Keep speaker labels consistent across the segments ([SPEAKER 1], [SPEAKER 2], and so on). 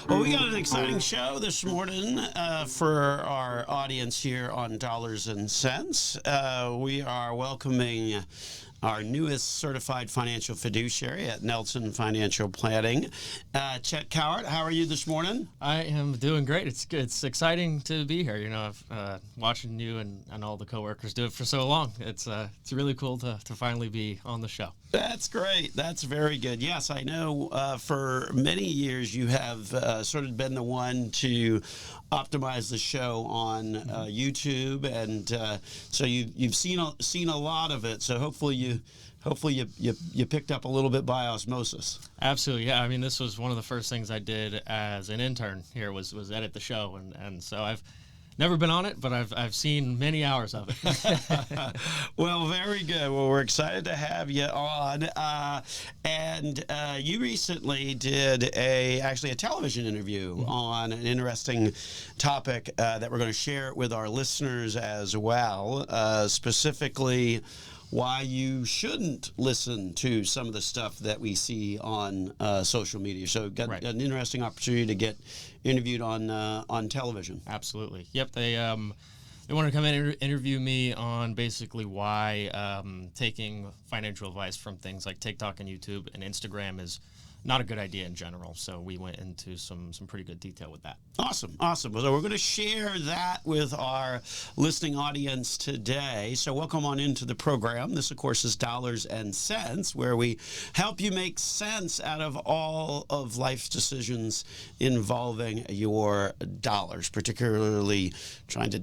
[SPEAKER 1] Well, we got an exciting show this morning for our audience here on Dollars and Cents. We are welcoming our newest certified financial fiduciary at Nelson Financial Planning, Chet Cowart. How are you this morning?
[SPEAKER 2] I am doing great. It's good. It's exciting to be here. You know, I've watching you and all the coworkers do it for so long. It's really cool to finally be on the show.
[SPEAKER 1] That's great. That's very good. Yes, I know for many years you have sort of been the one to optimize the show on YouTube, and so you've seen a lot of it. So hopefully you picked up a little bit by osmosis.
[SPEAKER 2] Absolutely, yeah. I mean, this was one of the first things I did as an intern here was edit the show, and so I've never been on it, but I've seen many hours of it.
[SPEAKER 1] Well, very good. Well, we're excited to have you on. And you recently did actually a television interview on an interesting topic that we're going to share with our listeners as well, specifically why you shouldn't listen to some of the stuff that we see on social media. So got an interesting opportunity to get interviewed on television.
[SPEAKER 2] Absolutely. Yep. They wanted to come in and interview me on basically why taking financial advice from things like TikTok and YouTube and Instagram is not a good idea in general. So we went into some pretty good detail with that.
[SPEAKER 1] Awesome. So we're going to share that with our listening audience today. So welcome on into the program. This, of course, is Dollars and Cents, where we help you make sense out of all of life's decisions involving your dollars, particularly trying to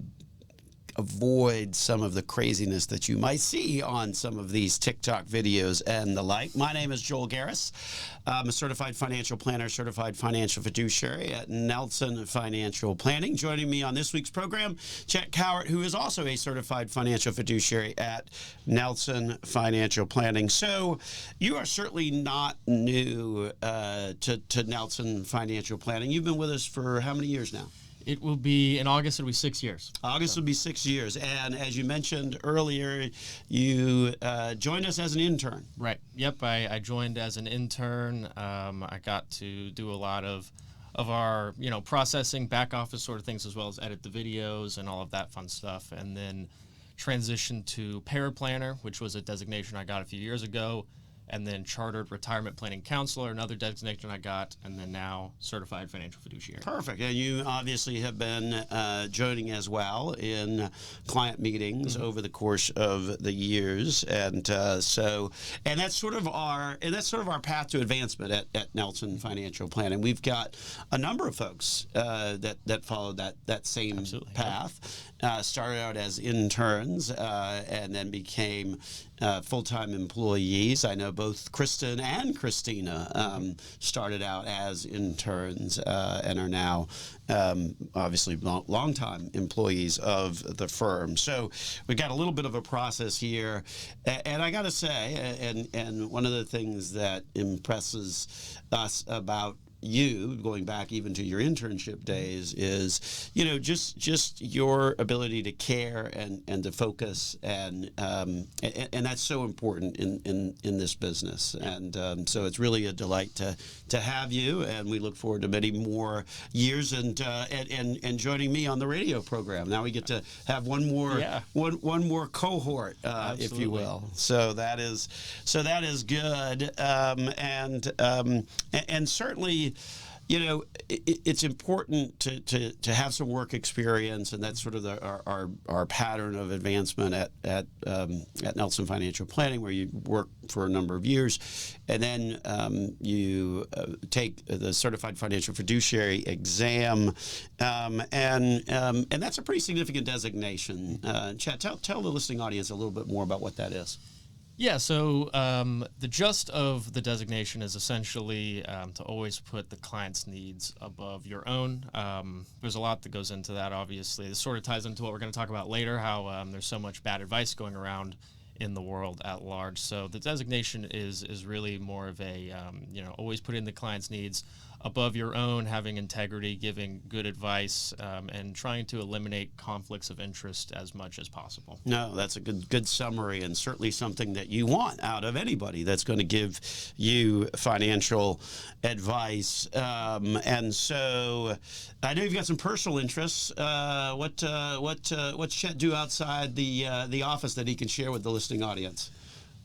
[SPEAKER 1] avoid some of the craziness that you might see on some of these TikTok videos and the like. My name is Joel Garris. I'm a certified financial planner, certified financial fiduciary at Nelson Financial Planning. Joining me on this week's program, Chet Cowart, who is also a certified financial fiduciary at Nelson Financial Planning. So you are certainly not new to Nelson Financial Planning. You've been with us for how many years now?
[SPEAKER 2] It will be, in August, it'll be 6 years.
[SPEAKER 1] August will be 6 years. And as you mentioned earlier, you joined us as an intern.
[SPEAKER 2] Right. Yep. I joined as an intern. I got to do a lot of our, processing, back office sort of things, as well as edit the videos and all of that fun stuff. And then transitioned to paraplanner, which was a designation I got a few years ago. And then chartered retirement planning counselor, another designation I got, and then now certified financial fiduciary.
[SPEAKER 1] Perfect. And you obviously have been joining as well in client meetings over the course of the years, and that's sort of our path to advancement at Nelson Financial Planning. We've got a number of folks that follow that same
[SPEAKER 2] Absolutely.
[SPEAKER 1] Path. Started out as interns and then became full-time employees. I know both Kristen and Christina started out as interns and are now obviously long-time employees of the firm. So we've got a little bit of a process here. And I got to say, and one of the things that impresses us about you, going back even to your internship days, is just your ability to care and to focus, and that's so important in this business. And so it's really a delight to have you, and we look forward to many more years and joining me on the radio program. Now we get to have one more cohort, if you will. So that is good, and certainly, it's important to have some work experience, and that's sort of our pattern of advancement at Nelson Financial Planning, where you work for a number of years, and then you take the Certified Financial Fiduciary exam, and that's a pretty significant designation. Chet, tell the listening audience a little bit more about what that is.
[SPEAKER 2] Yeah, so the gist of the designation is essentially to always put the client's needs above your own. There's a lot that goes into that, obviously. This sort of ties into what we're going to talk about later, how there's so much bad advice going around in the world at large. So the designation is really more of a, always putting the client's needs above your own, having integrity, giving good advice, and trying to eliminate conflicts of interest as much as possible.
[SPEAKER 1] No, that's a good summary, and certainly something that you want out of anybody that's going to give you financial advice. And so, I know you've got some personal interests. What's Chet do outside the office that he can share with the listening audience?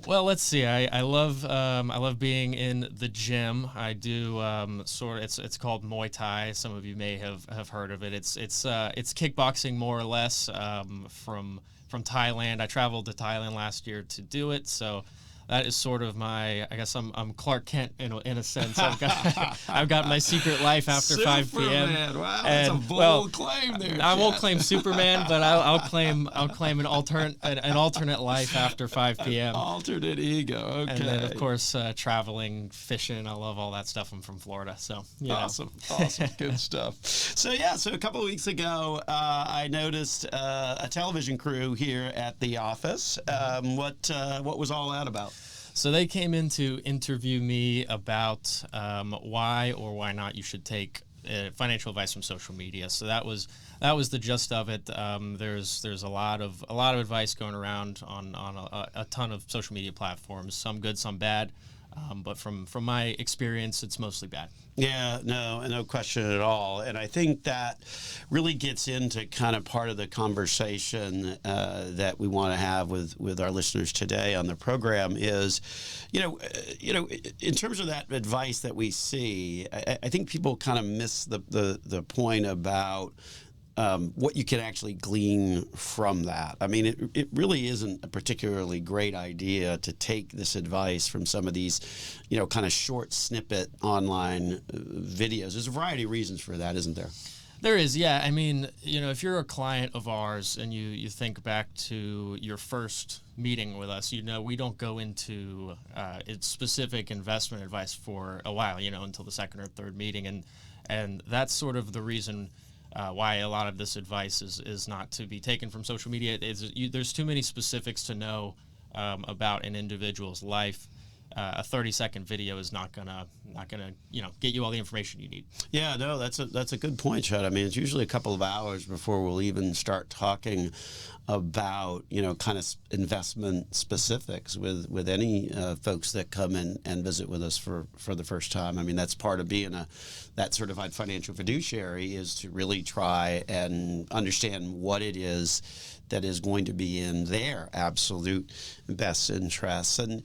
[SPEAKER 2] Well, let's see. I love being in the gym. I do it's called Muay Thai. Some of you may have heard of it. It's kickboxing more or less from Thailand. I traveled to Thailand last year to do it, so that is sort of I guess I'm Clark Kent in a sense. I've got my secret life after
[SPEAKER 1] Superman.
[SPEAKER 2] 5 p.m.
[SPEAKER 1] Wow, that's a bold claim there.
[SPEAKER 2] I won't claim Superman, but I'll claim an alternate life after 5 p.m.
[SPEAKER 1] Alternate ego. Okay.
[SPEAKER 2] And then of course traveling, fishing. I love all that stuff. I'm from Florida, so
[SPEAKER 1] awesome, good stuff. So a couple of weeks ago, I noticed a television crew here at the office. What was all that about?
[SPEAKER 2] So they came in to interview me about why or why not you should take financial advice from social media. So that was the gist of it. There's a lot of advice going around on a ton of social media platforms. Some good, some bad. But from my experience, it's mostly bad.
[SPEAKER 1] Yeah, no question at all. And I think that really gets into kind of part of the conversation that we want to have with our listeners today on the program is, in terms of that advice that we see, I think people kind of miss the point about what you can actually glean from that. I mean, it really isn't a particularly great idea to take this advice from some of these, kind of short snippet online videos. There's a variety of reasons for that, isn't there?
[SPEAKER 2] There is, yeah. I mean, if you're a client of ours and you think back to your first meeting with us, we don't go into specific investment advice for a while, until the second or third meeting. And that's sort of the reason why a lot of this advice is not to be taken from social media. There's too many specifics to know about an individual's life. A 30-second video is not gonna get you all the information you need.
[SPEAKER 1] Yeah, no, that's a good point, Chet. I mean, it's usually a couple of hours before we'll even start talking about kind of investment specifics with any folks that come in and visit with us for the first time. I mean, that's part of being that certified financial fiduciary, is to really try and understand what it is that is going to be in their absolute best interests. And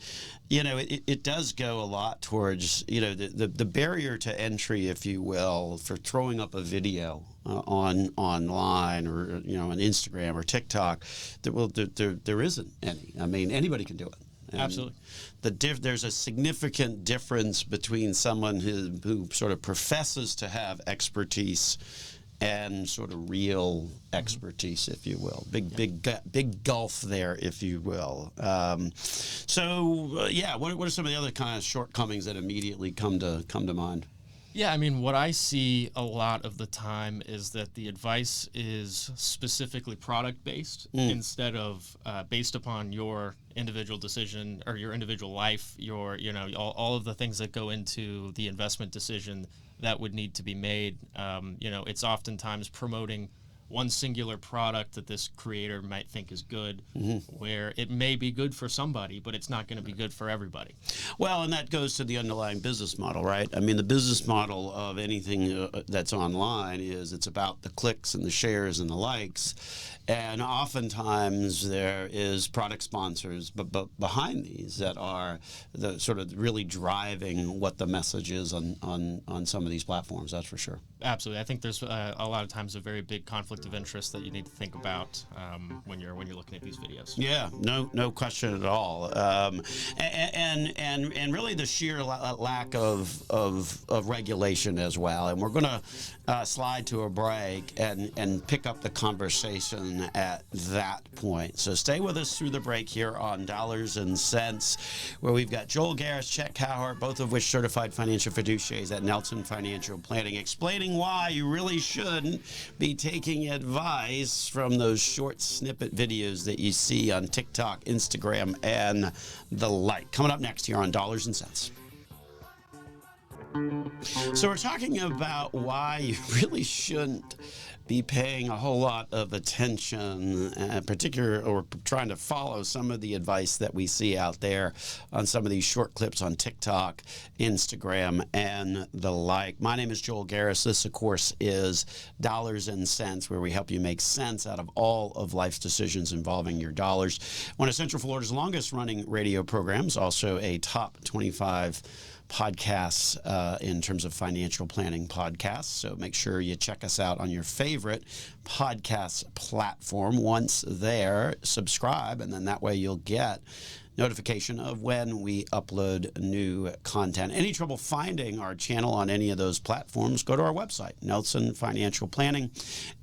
[SPEAKER 1] it does go a lot towards the barrier to entry, if you will, for throwing up a video online or on Instagram or TikTok. There isn't any. I mean, anybody can do it. And
[SPEAKER 2] absolutely.
[SPEAKER 1] There's a significant difference between someone who sort of professes to have expertise and sort of real expertise, if you will. Big gulf there, if you will. What are some of the other kind of shortcomings that immediately come to mind?
[SPEAKER 2] Yeah, I mean, what I see a lot of the time is that the advice is specifically product-based instead of based upon your individual decision or your individual life, all of the things that go into the investment decision that would need to be made. It's oftentimes promoting one singular product that this creator might think is good, where it may be good for somebody, but it's not going to be good for everybody.
[SPEAKER 1] Well, and that goes to the underlying business model, right? I mean, the business model of anything that's online is it's about the clicks and the shares and the likes. And oftentimes there is product sponsors but behind these that are the sort of really driving what the message is on some of these platforms, that's for sure.
[SPEAKER 2] Absolutely. I think there's a lot of times a very big conflict of interest that you need to think about when you're looking at these videos.
[SPEAKER 1] Yeah, no question at all. And really the sheer lack of regulation as well. And we're going to slide to a break and pick up the conversation at that point. So stay with us through the break here on Dollars and Cents, where we've got Joel Garris, Chet Cowhart, both of which certified financial fiduciaries at Nelson Financial Planning, explaining why you really shouldn't be taking advice from those short snippet videos that you see on TikTok, Instagram, and the like. Coming up next here on Dollars and Cents. So we're talking about why you really shouldn't be paying a whole lot of attention, or trying to follow some of the advice that we see out there on some of these short clips on TikTok, Instagram, and the like. My name is Joel Garris. This, of course, is Dollars and Cents, where we help you make sense out of all of life's decisions involving your dollars. One of Central Florida's longest running radio programs, also a top 25 podcasts in terms of financial planning podcasts. So make sure you check us out on your favorite podcast platform. Once there, subscribe, and then that way you'll get notification of when we upload new content. Any trouble finding our channel on any of those platforms, go to our website, Nelson Financial Planning,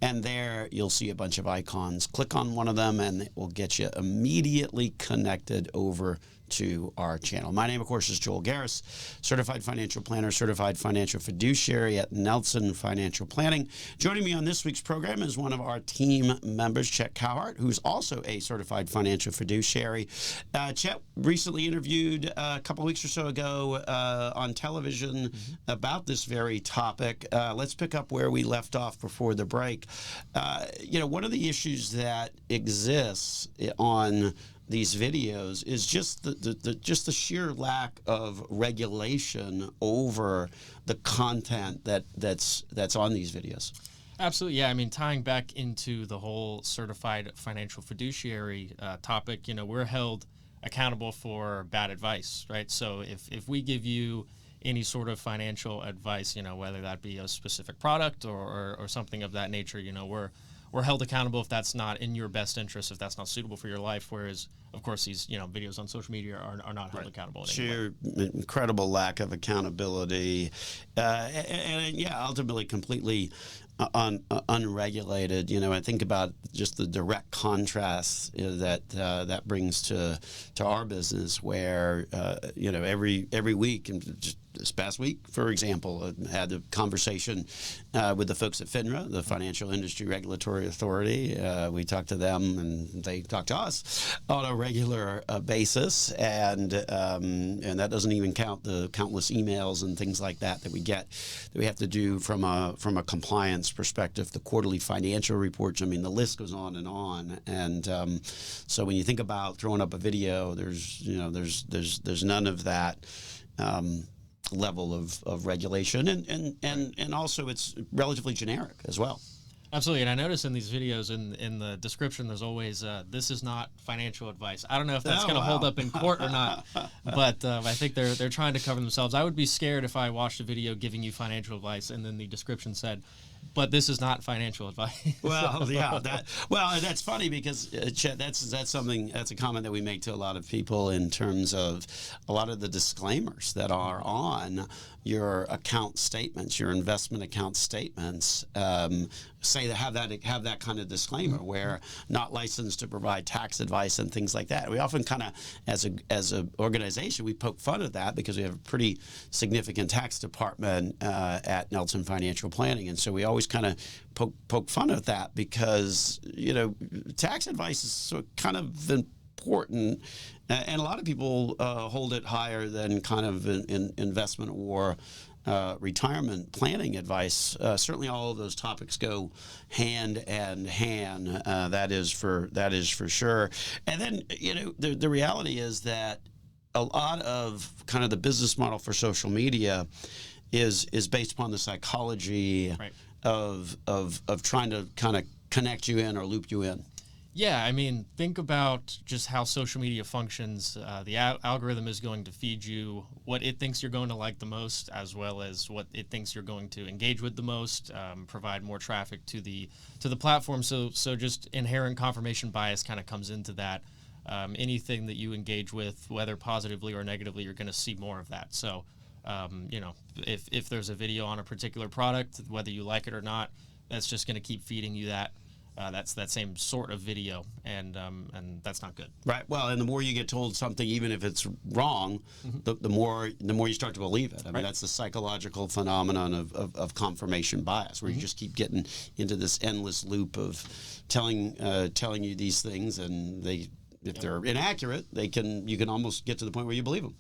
[SPEAKER 1] and there you'll see a bunch of icons. Click on one of them and it will get you immediately connected over to our channel. My name, of course, is Joel Garris, certified financial planner, certified financial fiduciary at Nelson Financial Planning. Joining me on this week's program is one of our team members, Chet Cowhart, who's also a certified financial fiduciary. Chet recently interviewed a couple weeks or so ago on television about this very topic. Let's pick up where we left off before the break. One of the issues that exists on these videos is just the sheer lack of regulation over the content that's on these videos.
[SPEAKER 2] Absolutely, yeah. I mean, tying back into the whole certified financial fiduciary topic, we're held accountable for bad advice, right? So if we give you any sort of financial advice, whether that be a specific product or something of that nature, we're held accountable if that's not in your best interest, if that's not suitable for your life. Whereas, of course, these videos on social media are not held accountable.
[SPEAKER 1] Sheer incredible lack of accountability, and ultimately completely unregulated. I think about just the direct contrast that brings to our business, where every week, and just this past week, for example, I had a conversation with the folks at FINRA, the Financial Industry Regulatory Authority. We talked to them, and they talk to us on a regular basis, and that doesn't even count the countless emails and things like that we get that we have to do from a compliance perspective. The quarterly financial reports. I mean, the list goes on and on. And so when you think about throwing up a video, there's none of that level of regulation, and also it's relatively generic as well.
[SPEAKER 2] Absolutely, and I notice in these videos, in the description, there's always, this is not financial advice. I don't know if that's going to hold up in court or not, but I think they're trying to cover themselves. I would be scared if I watched a video giving you financial advice and then the description said, but this is not financial advice.
[SPEAKER 1] Well, yeah, that's funny because Chet, that's a comment that we make to a lot of people in terms of a lot of the disclaimers that are on your account statements, your investment account statements. Say that have that kind of disclaimer, where not licensed to provide tax advice and things like that. We often kind of, as a organization, we poke fun at that because we have a pretty significant tax department at Nelson Financial Planning, and so we always kind of poke fun at that because tax advice is so kind of important, and a lot of people hold it higher than kind of in investment or retirement planning advice. Certainly, all of those topics go hand in hand. That is for sure. And then the reality is that a lot of kind of the business model for social media is based upon the psychology of trying to kind of connect you in or loop you in.
[SPEAKER 2] Yeah, I mean, think about just how social media functions. The algorithm is going to feed you what it thinks you're going to like the most, as well as what it thinks you're going to engage with the most, provide more traffic to the platform. So just inherent confirmation bias kind of comes into that. Anything that you engage with, whether positively or negatively, you're going to see more of that. So, if there's a video on a particular product, whether you like it or not, that's just going to keep feeding you that. That's that same sort of video, and that's not good.
[SPEAKER 1] Right. Well, and the more you get told something, even if it's wrong, the more you start to believe it. I mean, that's the psychological phenomenon of confirmation bias, where you just keep getting into this endless loop of telling you these things, and if they're inaccurate, you can almost get to the point where you believe them.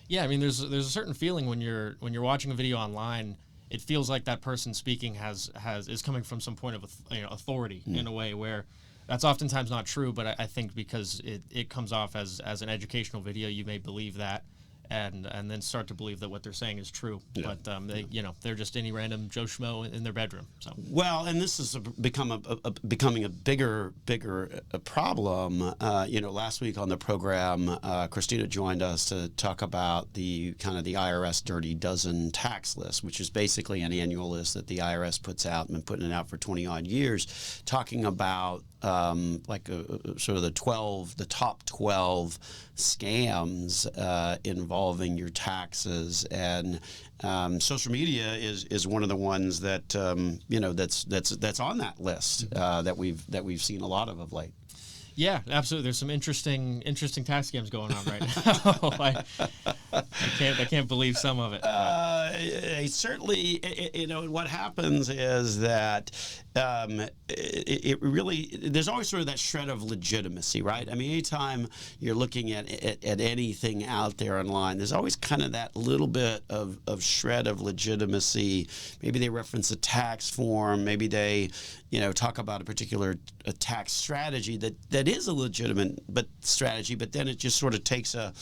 [SPEAKER 2] Yeah, I mean, there's a certain feeling when you're watching a video online. It feels like that person speaking is coming from some point of authority in a way where that's oftentimes not true. But I think because it comes off as an educational video, you may believe that. And then start to believe that what they're saying is true, but they're just any random Joe Schmo in their bedroom. So
[SPEAKER 1] well, and this is becoming a bigger problem. Last week on the program, Christina joined us to talk about the IRS Dirty Dozen tax list, which is basically an annual list that the IRS puts out and been putting it out for 20 odd years, talking about sort of the top 12 scams involving your taxes, and social media is one of the ones that that's on that list that we've seen a lot of late.
[SPEAKER 2] Yeah, absolutely. There's some interesting tax scams going on right now. I can't believe some of it.
[SPEAKER 1] Certainly, what happens is that it really, there's always sort of that shred of legitimacy, right? I mean, anytime you're looking at anything out there online, there's always kind of that little bit of shred of legitimacy. Maybe they reference a tax form. Maybe they, talk about a particular tax strategy that is a legitimate strategy, but then it just sort of takes a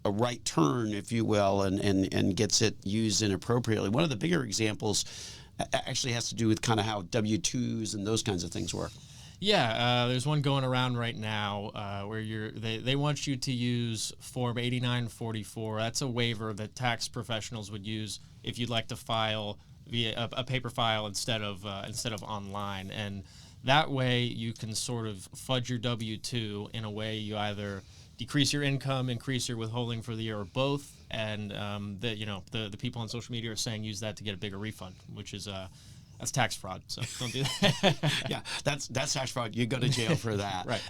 [SPEAKER 1] right turn, if you will, and gets it used inappropriately. One of the bigger examples actually has to do with kind of how W-2s and those kinds of things work.
[SPEAKER 2] Yeah, there's one going around right now where they want you to use Form 8944. That's a waiver that tax professionals would use if you'd like to file via a paper file instead of online, and that way you can sort of fudge your W-2 in a way you either decrease your income, increase your withholding for the year, or both. And the people on social media are saying use that to get a bigger refund, which is that's tax fraud. So don't do that.
[SPEAKER 1] Yeah, that's tax fraud. You go to jail for that.
[SPEAKER 2] Right.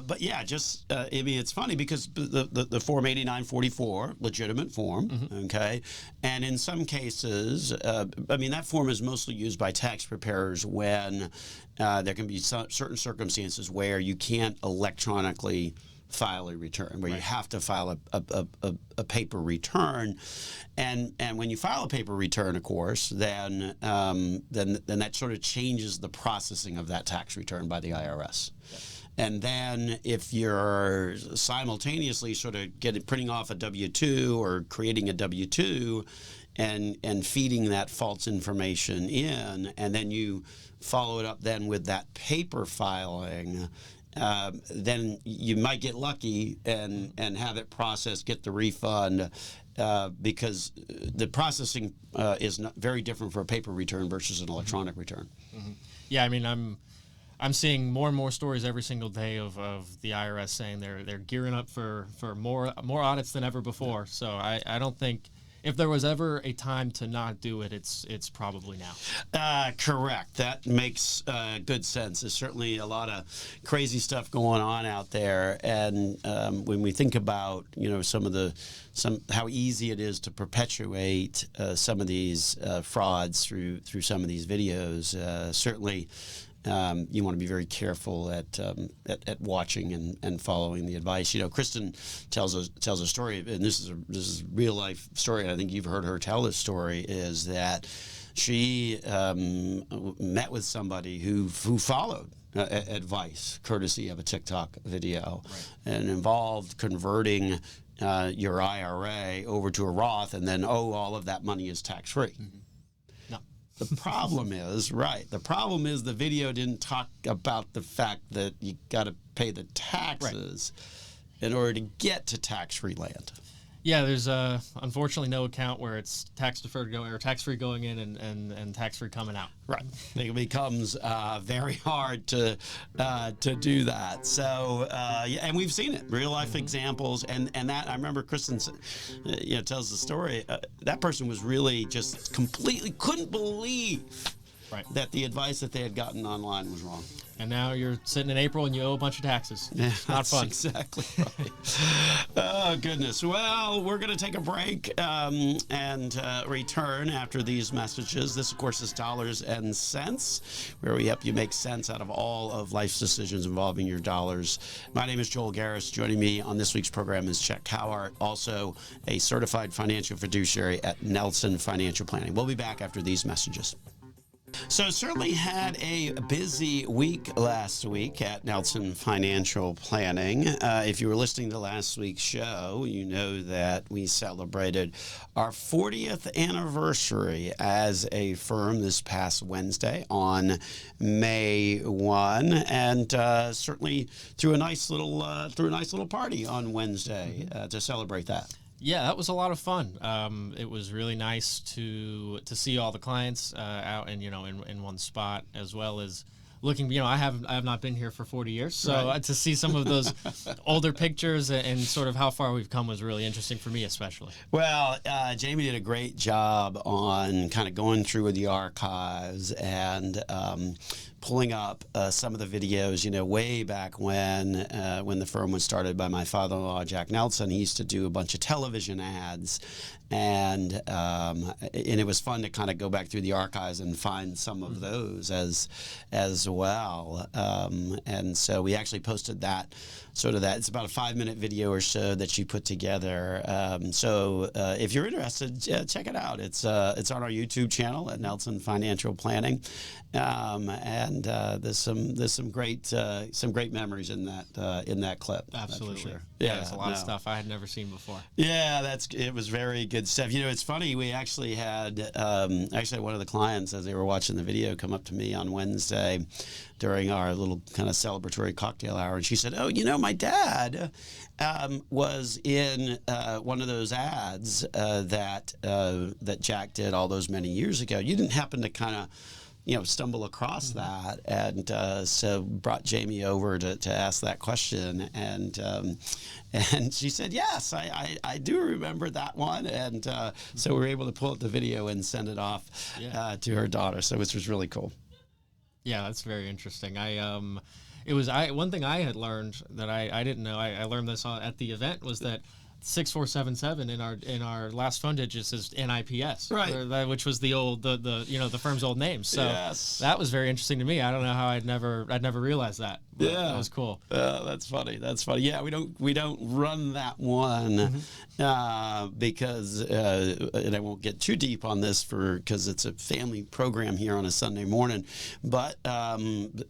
[SPEAKER 1] But yeah, it's funny because the Form 8944, legitimate form, okay, and in some cases, that form is mostly used by tax preparers when there can be certain circumstances where you can't electronically file a return, where you have to file a paper return, and when you file a paper return, of course, then that sort of changes the processing of that tax return by the IRS. And then if you're simultaneously sort of printing off a W-2 or creating a W-2 and feeding that false information in, and then you follow it up then with that paper filing, then you might get lucky and have it processed, get the refund, because the processing is very different for a paper return versus an electronic return.
[SPEAKER 2] Mm-hmm. Yeah, I mean, I'm seeing more and more stories every single day of the IRS saying they're gearing up for more audits than ever before. So I don't think, if there was ever a time to not do it, it's probably now.
[SPEAKER 1] Correct. That makes good sense. There's certainly a lot of crazy stuff going on out there, and when we think about how easy it is to perpetuate some of these frauds through some of these videos, certainly. You want to be very careful at watching and following the advice. Kristen tells a story, and this is a real life story, and I think you've heard her tell this story. Is that she met with somebody who followed advice, courtesy of a TikTok video, right, and involved converting your IRA over to a Roth, and then all of that money is tax free. Mm-hmm. The problem is, the video didn't talk about the fact that you got to pay the taxes in order to get to tax-free land.
[SPEAKER 2] Yeah, there's unfortunately no account where it's tax-deferred or tax-free going in and tax-free coming out.
[SPEAKER 1] Right. It becomes very hard to do that. So, and we've seen it, real-life examples, and that, I remember Kristen tells the story, that person was really just completely couldn't believe
[SPEAKER 2] Right.
[SPEAKER 1] that the advice that they had gotten online was wrong.
[SPEAKER 2] And now you're sitting in April and you owe a bunch of taxes.
[SPEAKER 1] Yeah,
[SPEAKER 2] Not fun.
[SPEAKER 1] Exactly right. Oh, goodness. Well, we're going to take a break and return after these messages. This, of course, is Dollars and Cents, where we help you make sense out of all of life's decisions involving your dollars. My name is Joel Garris. Joining me on this week's program is Chet Cowart, also a certified financial fiduciary at Nelson Financial Planning. We'll be back after these messages. So certainly had a busy week last week at Nelson Financial Planning. If you were listening to last week's show, you know that we celebrated our 40th anniversary as a firm this past Wednesday on May 1, and certainly threw a nice little party on Wednesday to celebrate that.
[SPEAKER 2] Yeah, that was a lot of fun. It was really nice to see all the clients out and in one spot, as well as looking. I have not been here for 40 years, so
[SPEAKER 1] Right.
[SPEAKER 2] to see some of those older pictures and sort of how far we've come was really interesting for me, especially.
[SPEAKER 1] Well, Jamie did a great job on kind of going through the archives and pulling up some of the videos, way back when the firm was started by my father-in-law, Jack Nelson. He used to do a bunch of television ads, and it was fun to kind of go back through the archives and find some of those as well. And so we actually posted that. It's about a 5-minute video or so that she put together. So if you're interested, check it out. It's on our YouTube channel at Nelson Financial Planning, and there's some great memories in that clip.
[SPEAKER 2] Absolutely,
[SPEAKER 1] that's for sure.
[SPEAKER 2] Yeah, there's a lot of stuff I had never seen before.
[SPEAKER 1] Yeah, it was very good stuff. It's funny. We actually had one of the clients, as they were watching the video, come up to me on Wednesday during our little kind of celebratory cocktail hour, and she said, "Oh, my dad was in one of those ads that Jack did all those many years ago. You didn't happen to kind of stumble across that?" And so brought Jamie over to ask that question, and she said, "Yes, I do remember that one." And so we were able to pull up the video and send it off to her daughter, so which was really cool.
[SPEAKER 2] Yeah, that's very interesting. One thing I had learned that I didn't know. I learned this at the event, was that 6477 in our last phone digits is NIPS,
[SPEAKER 1] right?
[SPEAKER 2] Which was the old the firm's old name. So
[SPEAKER 1] yes.
[SPEAKER 2] That was very interesting to me. I don't know how I'd never realized that.
[SPEAKER 1] Yeah,
[SPEAKER 2] that was cool.
[SPEAKER 1] That's funny. Yeah, we don't run that one because and I won't get too deep on this because it's a family program here on a Sunday morning. But the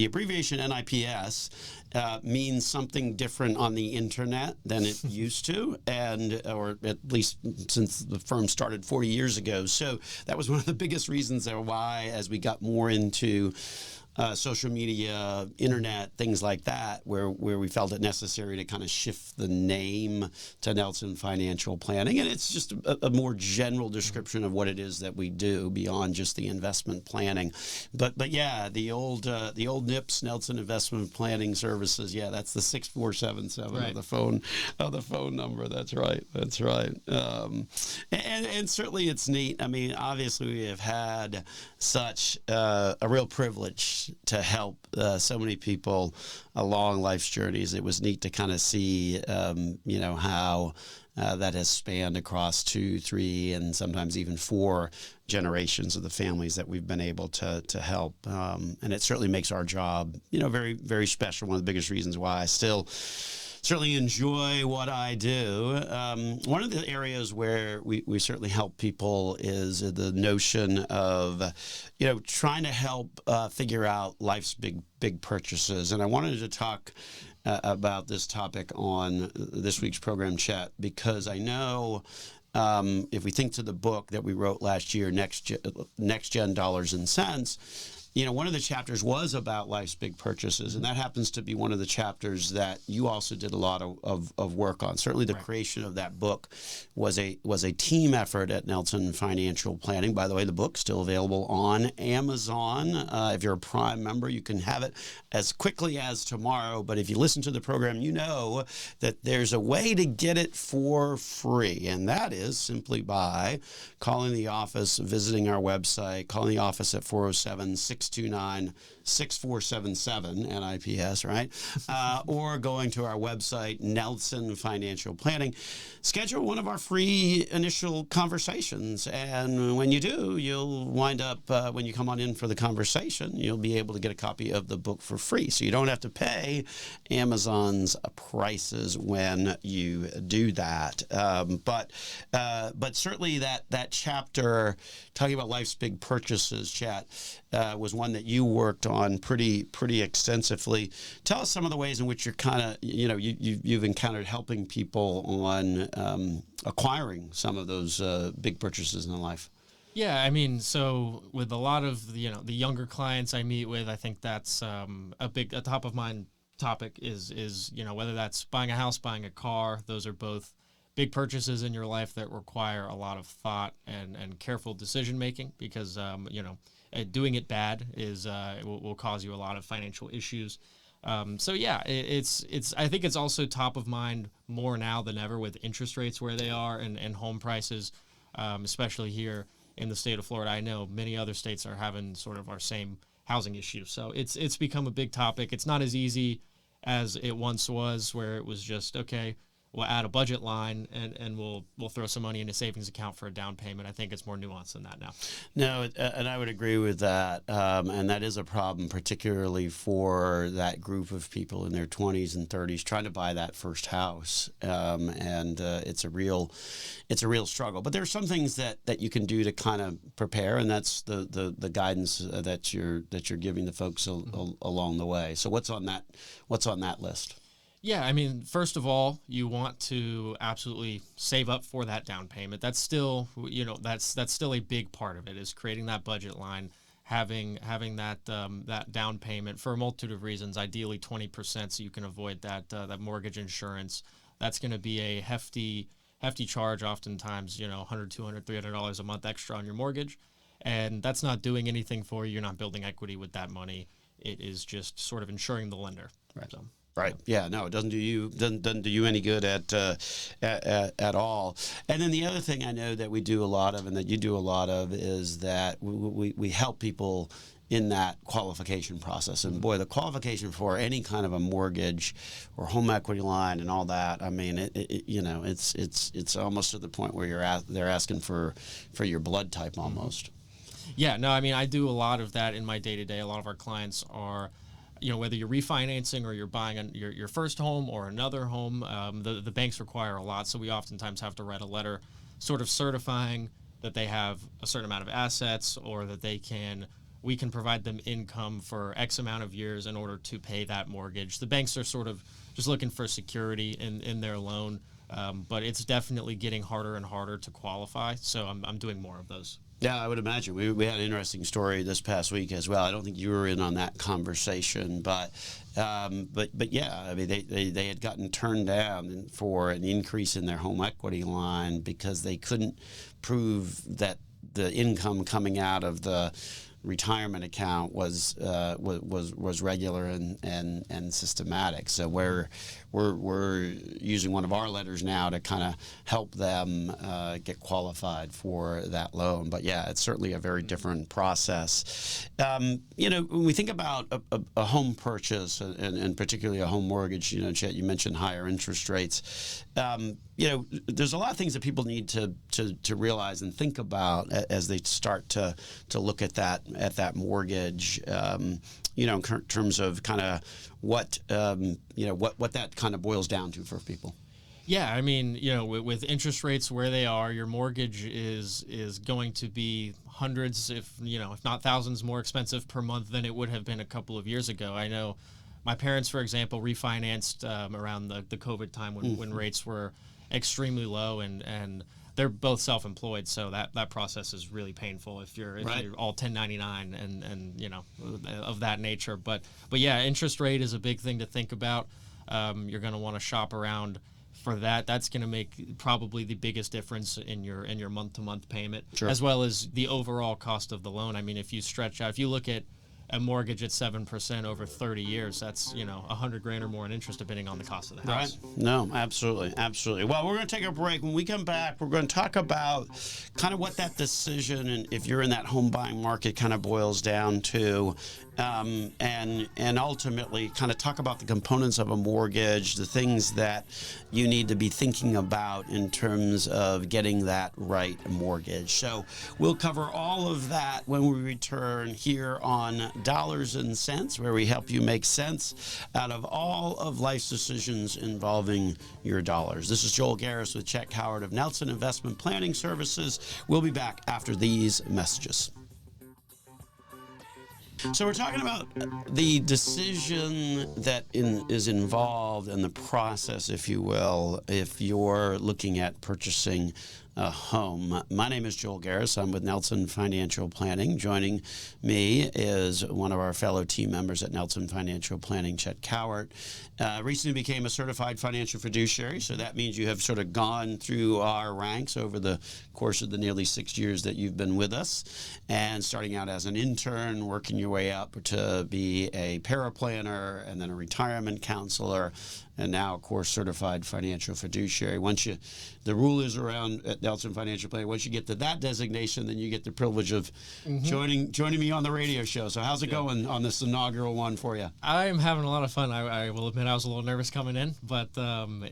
[SPEAKER 1] abbreviation NIPS means something different on the internet than it used to, or at least since the firm started 40 years ago. So that was one of the biggest reasons why, as we got more into social media, internet, things like that, where we felt it necessary to kind of shift the name to Nelson Financial Planning. And it's just a more general description of what it is that we do beyond just the investment planning. But yeah, the old NIPS, Nelson Investment Planning Services. Yeah, that's the 6477
[SPEAKER 2] right.
[SPEAKER 1] of the phone number. That's right. And certainly it's neat. I mean, obviously we have had such a real privilege to help so many people along life's journeys. It was neat to kind of see, how that has spanned across 2, 3, and sometimes even 4 generations of the families that we've been able to help. And it certainly makes our job, very, very special. One of the biggest reasons why I still certainly enjoy what I do. One of the areas where we certainly help people is the notion of, trying to help figure out life's big purchases. And I wanted to talk about this topic on this week's program, Chet, because I know if we think to the book that we wrote last year, Next Gen Dollars and Cents, one of the chapters was about life's big purchases, and that happens to be one of the chapters that you also did a lot of work on. Certainly, the creation of that book was a team effort at Nelson Financial Planning. By the way, the book's still available on Amazon. If you're a Prime member, you can have it as quickly as tomorrow. But if you listen to the program, you know that there's a way to get it for free, and that is simply by calling the office, visiting our website, calling the office at 407-629-6477, NIPS, right? Or going to our website, Nelson Financial Planning. Schedule one of our free initial conversations, and when you do, you'll wind up, when you come on in for the conversation, you'll be able to get a copy of the book for free. So you don't have to pay Amazon's prices when you do that. But certainly that chapter talking about life's big purchases, Chat, was one that you worked on pretty extensively. Tell us some of the ways in which you're kind of, you've encountered helping people on acquiring some of those big purchases in their life.
[SPEAKER 2] Yeah, I mean, so with a lot of the younger clients I meet with, I think that's a top of mind topic is whether that's buying a house, buying a car. Those are both big purchases in your life that require a lot of thought and careful decision making, because doing it bad will cause you a lot of financial issues. So yeah, I think it's also top of mind more now than ever with interest rates where they are and home prices, especially here in the state of Florida. I know many other states are having sort of our same housing issues. So it's become a big topic. It's not as easy as it once was, where it was just, okay, we'll add a budget line and we'll throw some money in a savings account for a down payment. I think it's more nuanced than that now.
[SPEAKER 1] No, and I would agree with that. And that is a problem, particularly for that group of people in their 20s and 30s trying to buy that first house. And it's a real struggle. But there are some things that you can do to kind of prepare, and that's the guidance that you're giving the folks along the way. So what's on that list?
[SPEAKER 2] Yeah, I mean, first of all, you want to absolutely save up for that down payment. That's still, that's still a big part of it, is creating that budget line, having that down payment for a multitude of reasons. Ideally, 20%, so you can avoid that mortgage insurance. That's going to be a hefty charge, oftentimes, $100, $200, $300 a month extra on your mortgage, and that's not doing anything for you. You're not building equity with that money. It is just sort of insuring the lender.
[SPEAKER 1] Right. So. Right. Yeah. No, it doesn't do you any good at all. And then the other thing I know that we do a lot of, and that you do a lot of, is that we help people in that qualification process. And boy, the qualification for any kind of a mortgage or home equity line and all that, I mean, it's almost to the point where they're asking for your blood type almost.
[SPEAKER 2] Yeah. No, I mean, I do a lot of that in my day to day. A lot of our clients are, whether you're refinancing or you're buying your first home or another home, the banks require a lot. So we oftentimes have to write a letter sort of certifying that they have a certain amount of assets, or that we can provide them income for X amount of years in order to pay that mortgage. The banks are sort of just looking for security in their loan, but it's definitely getting harder and harder to qualify. So I'm doing more of those.
[SPEAKER 1] Yeah, I would imagine. We had an interesting story this past week as well. I don't think you were in on that conversation, but yeah, I mean, they had gotten turned down for an increase in their home equity line because they couldn't prove that the income coming out of the retirement account was regular and systematic. So we're using one of our letters now to kind of help them get qualified for that loan. But yeah, it's certainly a very different process. When we think about a home purchase and particularly a home mortgage, Chet, you mentioned higher interest rates. There's a lot of things that people need to realize and think about as they start to look at that mortgage. In terms of kind of what that kind of boils down to for people.
[SPEAKER 2] Yeah, I mean, with interest rates where they are, your mortgage is going to be hundreds, if not thousands, more expensive per month than it would have been a couple of years ago. I know my parents, for example, refinanced around the COVID time when rates were extremely low, and they're both self-employed, so that process is really painful if you're all 1099 and of that nature. But yeah, interest rate is a big thing to think about. You're going to want to shop around for that. That's going to make probably the biggest difference in your month-to-month payment, as well as the overall cost of the loan. I mean, if you stretch out, if you look at a mortgage at 7% over 30 years, that's $100,000 or more in interest, depending on the cost of the house.
[SPEAKER 1] Right. No, absolutely. Well, we're going to take a break. When we come back, we're going to talk about kind of what that decision, and if you're in that home buying market, kind of boils down to, and ultimately kind of talk about the components of a mortgage, the things that you need to be thinking about in terms of getting that right mortgage. So we'll cover all of that when we return here on Dollars and Cents, where we help you make sense out of all of life's decisions involving your dollars. This is Joel Garris with Chet Howard of Nelson Investment Planning Services. We'll be back after these messages. So we're talking about the decision that is involved in the process, if you will, if you're looking at purchasing a home. My name is Joel Garris. I'm with Nelson Financial Planning. Joining me is one of our fellow team members at Nelson Financial Planning, Chet Cowart. Recently became a certified financial fiduciary, so that means you have sort of gone through our ranks over the course of the nearly 6 years that you've been with us, and starting out as an intern, working your way up to be a paraplanner, and then a retirement counselor, and now, of course, certified financial fiduciary. The rule is around at Nelson Financial Planning, once you get to that designation, then you get the privilege of joining me on the radio show. So how's it going on this inaugural one for you?
[SPEAKER 2] I'm having a lot of fun. I will admit I was a little nervous coming in, but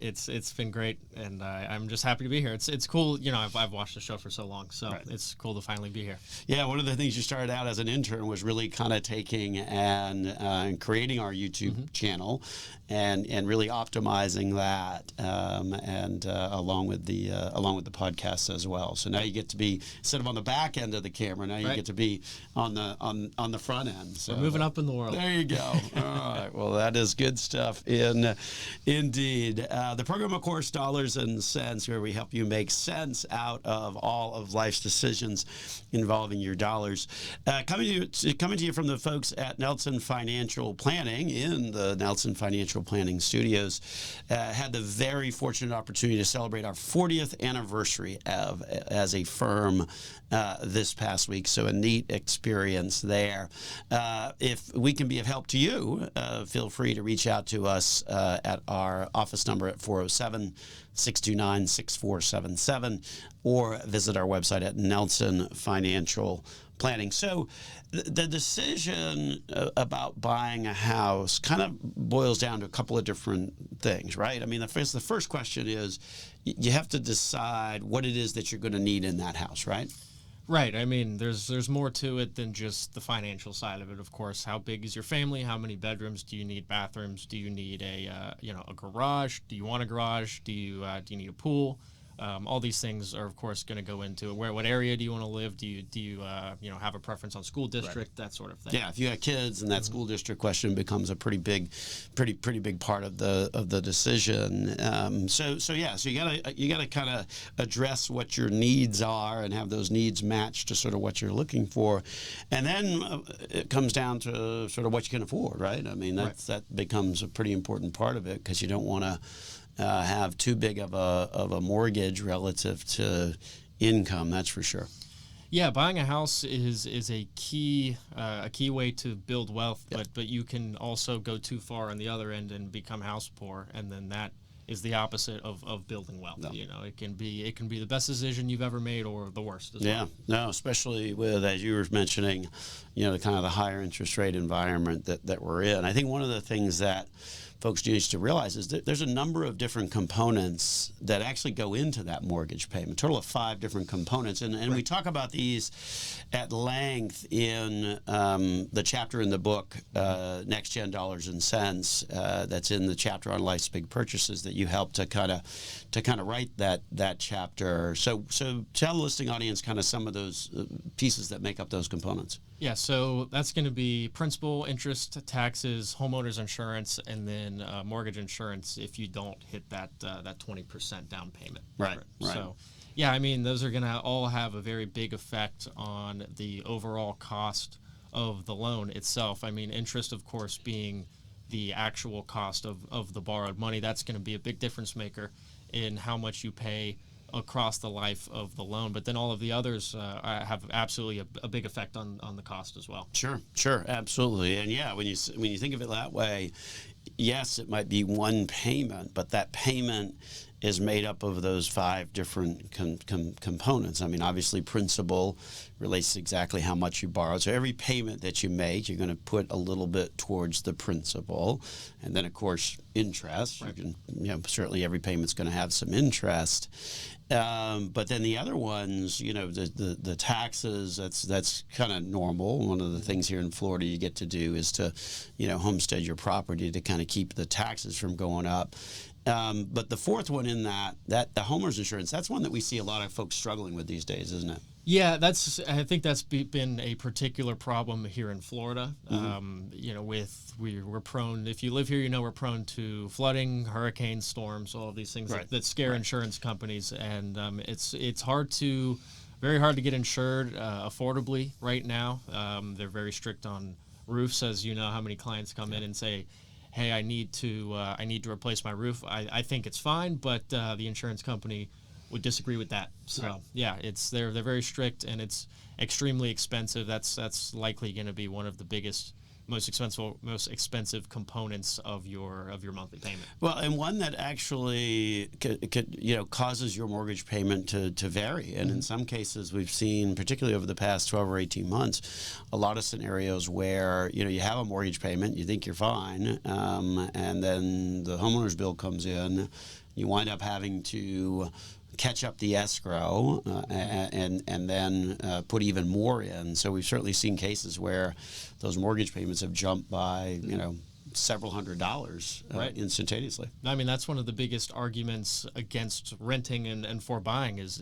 [SPEAKER 2] it's been great, and I'm just happy to be here. It's cool. I've watched the show for so long, so It's cool to finally be here.
[SPEAKER 1] Yeah, one of the things you started out as an intern was really kind of taking and creating our YouTube channel and really optimizing that, and along with the podcasts as well. So now you get to be, instead of on the back end of the camera, now you get to be on the front end. So
[SPEAKER 2] we're moving up in the world.
[SPEAKER 1] There you go. All right. Well, that is good stuff. Indeed. The program, of course, Dollars and Cents, where we help you make sense out of all of life's decisions involving your dollars. Coming to you from the folks at Nelson Financial Planning in the Nelson Financial Planning Studios. Had the very fortunate opportunity to celebrate our 40th anniversary as a firm this past week, so a neat experience there. If we can be of help to you, feel free to reach out to us at our office number at 407-629-6477, or visit our website at Nelson Financial Planning. So the decision about buying a house kind of boils down to a couple of different things, right? I mean, the first question is you have to decide what it is that you're going to need in that house, right?
[SPEAKER 2] Right. I mean, there's more to it than just the financial side of it, of course. How big is your family? How many bedrooms? Do you need bathrooms? Do you need a garage? Do you want a garage? Do you need a pool? All these things are, of course, going to go into it. What area do you want to live? Do you have a preference on school district? That sort of thing.
[SPEAKER 1] Yeah, if you have kids, and that school district question becomes a pretty big part of the decision. So you gotta kind of address what your needs are and have those needs match to sort of what you're looking for, and then it comes down to sort of what you can afford, right? I mean, that becomes a pretty important part of it, because you don't want to have too big of a mortgage relative to income. That's for sure.
[SPEAKER 2] Yeah, buying a house is a key way to build wealth, but you can also go too far on the other end and become house poor, and then that is the opposite of building wealth. No. It can be the best decision you've ever made, or the worst as well.
[SPEAKER 1] Yeah, no, especially with, as you were mentioning, the kind of the higher interest rate environment that we're in. I think one of the things that folks need to realize is that there's a number of different components that actually go into that mortgage payment, a total of 5 different components. And we talk about these at length in the chapter in the book, Next Gen Dollars and Cents, that's in the chapter on life's big purchases that you helped to kind of write that chapter. So tell the listening audience kind of some of those pieces that make up those components.
[SPEAKER 2] Yeah, so that's going to be principal, interest, taxes, homeowners insurance, and then mortgage insurance if you don't hit that 20% down payment.
[SPEAKER 1] Right.
[SPEAKER 2] So Yeah, I mean, those are going to all have a very big effect on the overall cost of the loan itself. I mean, interest, of course, being the actual cost of the borrowed money, that's going to be a big difference maker in how much you pay across the life of the loan. But then all of the others have absolutely a big effect on the cost as well.
[SPEAKER 1] Sure, absolutely. And yeah, when you think of it that way, yes, it might be one payment, but that payment is made up of those five different components. I mean, obviously, principal relates to exactly how much you borrow. So every payment that you make, you're going to put a little bit towards the principal, and then of course interest.
[SPEAKER 2] Right.
[SPEAKER 1] You can, certainly every payment's going to have some interest. But then the other ones, the taxes, that's kind of normal. One of the things here in Florida you get to do is to, homestead your property to kind of keep the taxes from going up. But the fourth one in that the homeowners insurance, that's one that we see a lot of folks struggling with these days, isn't it?
[SPEAKER 2] Yeah, I think that's been a particular problem here in Florida. We're prone, if you live here, we're prone to flooding, hurricanes, storms, all of these things
[SPEAKER 1] Right.
[SPEAKER 2] that scare insurance companies, and it's very hard to get insured affordably right now. They're very strict on roofs, as you know, how many clients come in and say, hey, I need to replace my roof. I think it's fine, but the insurance company would disagree with that. So
[SPEAKER 1] Right.
[SPEAKER 2] yeah, they're very strict, and it's extremely expensive. That's likely going to be one of the biggest, most expensive components of your monthly payment.
[SPEAKER 1] Well, and one that actually could causes your mortgage payment to vary. And in some cases, we've seen, particularly over the past 12 or 18 months, a lot of scenarios where you have a mortgage payment, you think you're fine, and then the homeowner's bill comes in, you wind up having to catch up the escrow and then put even more in. So we've certainly seen cases where those mortgage payments have jumped by several $100s
[SPEAKER 2] Right.
[SPEAKER 1] instantaneously.
[SPEAKER 2] I mean, that's one of the biggest arguments against renting and for buying is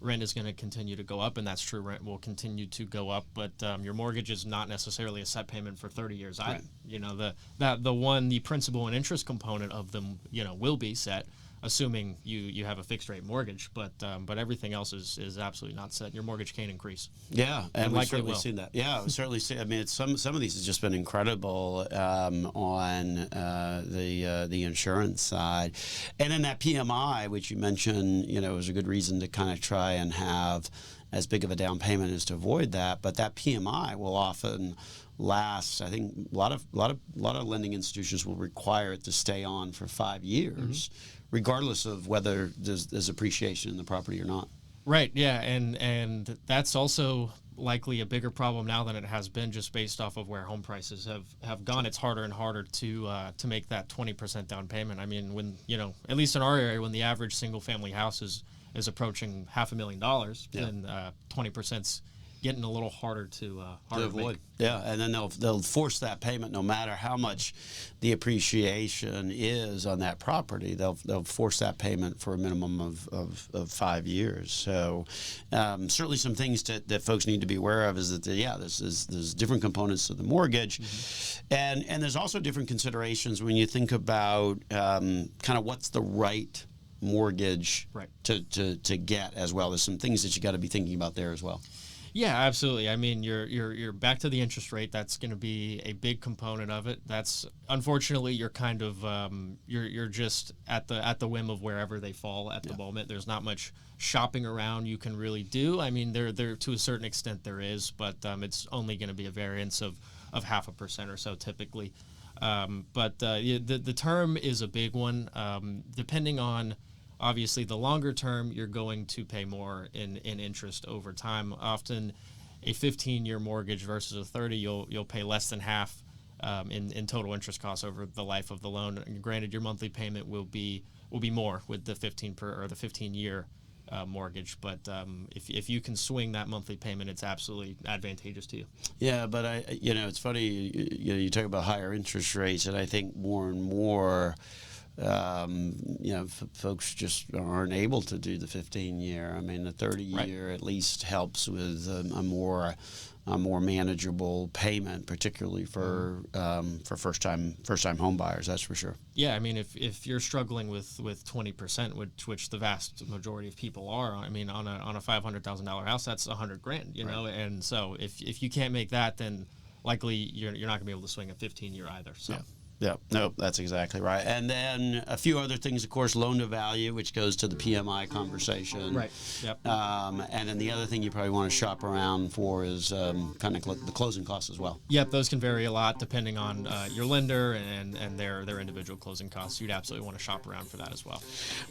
[SPEAKER 2] rent is going to continue to go up, and that's true. Rent will continue to go up, but your mortgage is not necessarily a set payment for 30 years.
[SPEAKER 1] Right.
[SPEAKER 2] The principal and interest component of them, will be set, assuming you have a fixed rate mortgage, but everything else is absolutely not set. Your mortgage can't increase.
[SPEAKER 1] Yeah, and we've
[SPEAKER 2] likely
[SPEAKER 1] certainly
[SPEAKER 2] will.
[SPEAKER 1] seen that. Yeah, we certainly see. I mean, some of these has just been incredible on the insurance side, and then that PMI, which you mentioned, is a good reason to kind of try and have as big of a down payment as to avoid that. But that PMI will often last. I think a lot of lending institutions will require it to stay on for 5 years. Regardless of whether there's appreciation in the property or not.
[SPEAKER 2] Right. Yeah, and that's also likely a bigger problem now than it has been, just based off of where home prices have gone. It's harder and harder to make that 20% down payment. I mean, when at least in our area, when the average single family house is approaching $500,000,
[SPEAKER 1] Yeah.
[SPEAKER 2] then 20%'s getting a little harder to
[SPEAKER 1] avoid.
[SPEAKER 2] make.
[SPEAKER 1] Yeah, and then they'll force that payment no matter how much the appreciation is on that property. They'll force that payment for a minimum of 5 years. So certainly some things that folks need to be aware of is that there's different components to the mortgage, and there's also different considerations when you think about kind of what's the right mortgage
[SPEAKER 2] Right.
[SPEAKER 1] to get as well. There's some things that you got to be thinking about there as well.
[SPEAKER 2] Yeah, absolutely. I mean, you're back to the interest rate. That's going to be a big component of it. That's unfortunately you're kind of you're just at the whim of wherever they fall at the moment. There's not much shopping around you can really do. I mean, there to a certain extent there is, but it's only going to be a variance of 0.5% or so typically. But the term is a big one. Depending on, obviously, the longer term, you're going to pay more in interest over time. Often, a 15-year mortgage versus a 30, you'll pay less than half in total interest costs over the life of the loan. And granted, your monthly payment will be more with the 15-year mortgage, but if you can swing that monthly payment, it's absolutely advantageous to you.
[SPEAKER 1] Yeah, but it's funny. You talk about higher interest rates, and I think more and more Folks just aren't able to do the 15-year. I mean, the 30-year at least helps with a more manageable payment, particularly for first time home buyers. That's for sure.
[SPEAKER 2] Yeah, I mean, if you're struggling with 20%, which the vast majority of people are, I mean, on a $500,000 house, that's $100,000, you know, and so if you can't make that, then likely you're not going to be able to swing a 15-year either. So.
[SPEAKER 1] Yeah. Yeah, no, that's exactly right. And then a few other things, of course, loan to value, which goes to the PMI conversation.
[SPEAKER 2] Right. Yep.
[SPEAKER 1] And then the other thing you probably want to shop around for is kind of the closing costs as well.
[SPEAKER 2] Yep, those can vary a lot depending on your lender and their individual closing costs. You'd absolutely want to shop around for that as well.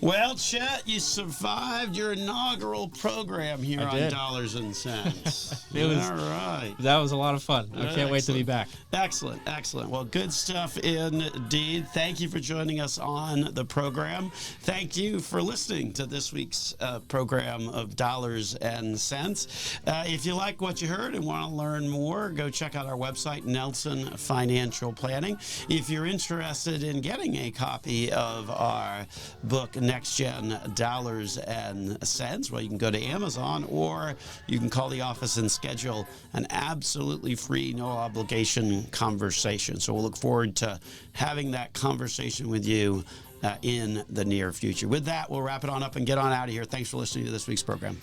[SPEAKER 1] Well, Chet, you survived your inaugural program here on Dollars and Cents.
[SPEAKER 2] It was
[SPEAKER 1] all right.
[SPEAKER 2] That was a lot of fun. I can't wait to be back.
[SPEAKER 1] Excellent. Well, good stuff indeed. Thank you for joining us on the program. Thank you for listening to this week's program of Dollars and Cents. If you like what you heard and want to learn more, go check out our website, Nelson Financial Planning. If you're interested in getting a copy of our book, Next Gen Dollars and Cents, well, you can go to Amazon or you can call the office and schedule an absolutely free, no obligation conversation. So we'll look forward to having that conversation with you in the near future. With that, we'll wrap it on up and get on out of here. Thanks for listening to this week's program.